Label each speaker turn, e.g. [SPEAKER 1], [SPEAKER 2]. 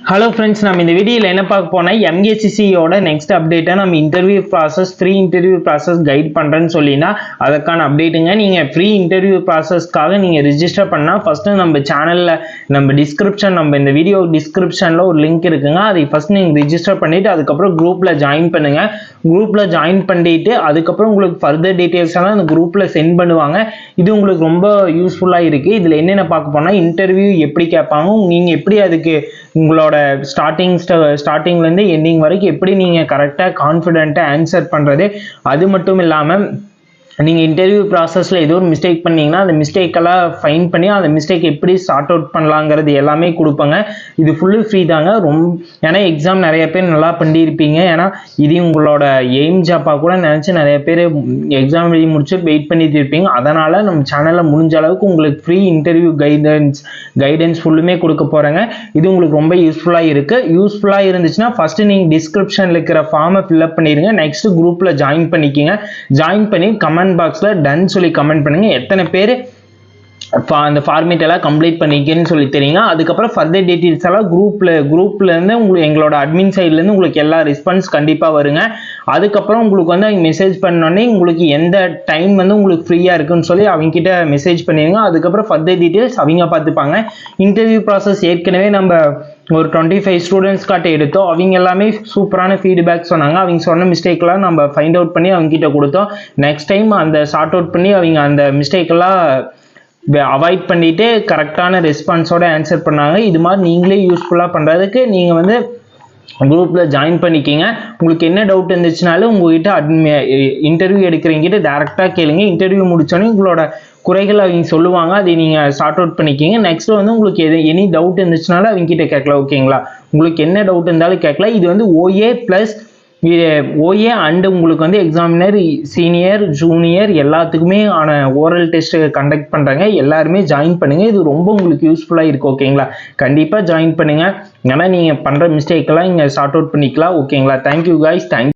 [SPEAKER 1] Hello friends, நம்ம இந்த வீடியோவில் என்ன பார்க்க போனால் எம்ஏசிசியோட நெக்ஸ்ட் அப்டேட்டை நம்ம interview process free interview process guide பண்ணுறேன்னு சொல்லினா அதுக்கான அப்டேட்டுங்க. நீங்கள் ஃப்ரீ இன்டர்வியூ ப்ராசஸ்க்காக நீங்கள் ரிஜிஸ்டர் பண்ணால் ஃபஸ்ட்டு நம்ம சேனலில் நம்ம இந்த வீடியோ டிஸ்கிரிப்ஷனில் ஒரு லிங்க் இருக்குங்க. அதை ஃபஸ்ட் நீங்கள் ரிஜிஸ்டர் பண்ணிவிட்டு அதுக்கப்புறம் குரூப்பில் ஜாயின் பண்ணுங்கள். குரூப்பில் ஜாயின் பண்ணிட்டு அதுக்கப்புறம் உங்களுக்கு ஃபர்தர் டீட்டெயில்ஸ் எல்லாம் அந்த குரூப்பில் சென்ட் பண்ணுவாங்க. இது உங்களுக்கு ரொம்ப யூஸ்ஃபுல்லாக இருக்குது. இதில் என்னென்ன பார்க்க போனால் இன்டர்வியூ எப்படி கேட்பாங்க, நீங்கள் எப்படி அதுக்கு உங்களோட ஸ்டார்டிங்லேருந்து எண்டிங் வரைக்கும் எப்படி நீங்கள் கரெக்டாக கான்ஃபிடென்ட்டாக ஆன்சர் பண்ணுறது, அது மட்டும் இல்லாமல் நீங்கள் இன்டர்வியூ ப்ராசஸில் ஏதோ ஒரு மிஸ்டேக் பண்ணிங்கன்னா அந்த மிஸ்டேக்கெல்லாம் ஃபைன் பண்ணி அந்த மிஸ்டேக் எப்படி சார்ட் அவுட் பண்ணலாங்கிறது எல்லாமே கொடுப்பாங்க. இது ஃபுல்லு ஃப்ரீ தாங்க. ஏன்னா எக்ஸாம் நிறைய பேர் நல்லா பண்ணியிருப்பீங்க. ஏன்னா இது உங்களோட எய்ம் ஜாப்பாக கூட நினச்சி நிறைய பேர் எக்ஸாம் எழுதி முடிச்சு வெயிட் பண்ணிட்டு இருப்பீங்க. அதனால் நம்ம சேனலில் முடிஞ்ச அளவுக்கு உங்களுக்கு ஃப்ரீ இன்டர்வியூ கைடன்ஸ் ஃபுல்லுமே கொடுக்க போகிறேங்க. இது உங்களுக்கு ரொம்ப யூஸ்ஃபுல்லாக இருக்குது. யூஸ்ஃபுல்லாக இருந்துச்சுன்னா ஃபஸ்ட்டு நீங்கள் டிஸ்கிரிப்ஷனில் இருக்கிற ஃபார்மை ஃபில்அப் பண்ணிடுங்க. நெக்ஸ்ட்டு குரூப்பில் ஜாயின் பண்ணிக்கிங்க. ஜாயின் பண்ணி கமெண்ட் பாக்ஸில் டன் சொல்லி கமெண்ட் பண்ணுங்க. எத்தனை பேர் அந்த ஃபார்மேட் எல்லாம் கம்ப்ளீட் பண்ணிக்கன்னு சொல்லி தெரியுங்க. அதுக்கப்புறம் ஃபர்தர் டீட்டெயில்ஸ் எல்லாம் குரூப்ல இருந்து உங்களுக்கு எங்களோட அட்மின் சைட்லேருந்து உங்களுக்கு எல்லா ரெஸ்பான்ஸ் கண்டிப்பாக வருங்க. அதுக்கப்புறம் உங்களுக்கு வந்து அவங்க மெசேஜ் பண்ணோடனே உங்களுக்கு எந்த டைம் வந்து உங்களுக்கு ஃப்ரீயாக இருக்குன்னு சொல்லி அவங்க கிட்ட மெசேஜ் பண்ணிடுங்க. அதுக்கப்புறம் ஃபர்தர் டீட்டெயில்ஸ் அவங்க பார்த்துப்பாங்க. இன்டர்வியூ ப்ராசஸ் ஏற்கனவே நம்ம ஒரு 25 ஸ்டூடெண்ட்ஸ் காட்ட எடுத்தோம். அவங்க எல்லாமே சூப்பரான ஃபீட்பேக் சொன்னாங்க. அவங்க சொன்ன மிஸ்டேக்கெல்லாம் நம்ம ஃபைண்ட் அவுட் பண்ணி அவங்க கிட்ட கொடுத்தோம். நெக்ஸ்ட் டைம் அந்த சார்ட் அவுட் பண்ணி அவங்க அந்த மிஸ்டேக்கெல்லாம் அவாய்ட் பண்ணிட்டு கரெக்டான ரெஸ்பான்ஸோட ஆன்சர் பண்ணாங்க. இது மாதிரி நீங்களே யூஸ்ஃபுல்லாக பண்ணுறதுக்கு நீங்கள் வந்து குரூப்பில் ஜாயின் பண்ணிக்கிங்க. உங்களுக்கு என்ன டவுட் இருந்துச்சுனாலும் உங்ககிட்ட இன்டர்வியூ எடுக்கிறவங்கிட்ட டேரெக்டாக கேளுங்க. இன்டர்வியூ முடிச்சோன்னே உங்களோட குறைகள் அவங்க சொல்லுவாங்க. அதை நீங்கள் சார்ட் அவுட் பண்ணிக்கிங்க. நெக்ஸ்ட் வந்து உங்களுக்கு எனி டவுட் இருந்துச்சுனாலும் அவங்க கிட்ட கேட்கலாம். ஓகேங்களா? உங்களுக்கு என்ன டவுட் இருந்தாலும் கேட்கலாம். இது வந்து ஓஏ அண்டு உங்களுக்கு வந்து எக்ஸாமினர் சீனியர் ஜூனியர் எல்லாத்துக்குமே ஆன ஓரல் டெஸ்ட் கண்டக்ட் பண்ணுறாங்க. எல்லாருமே ஜாயின் பண்ணுங்கள். இது ரொம்ப உங்களுக்கு யூஸ்ஃபுல்லாக இருக்குது. ஓகேங்களா? கண்டிப்பாக ஜாயின் பண்ணுங்கள். ஏன்னா நீங்கள் பண்ணுற மிஸ்டேக்கெல்லாம் இங்கே சார்ட் அவுட் பண்ணிக்கலாம். ஓகேங்களா? Thank you guys.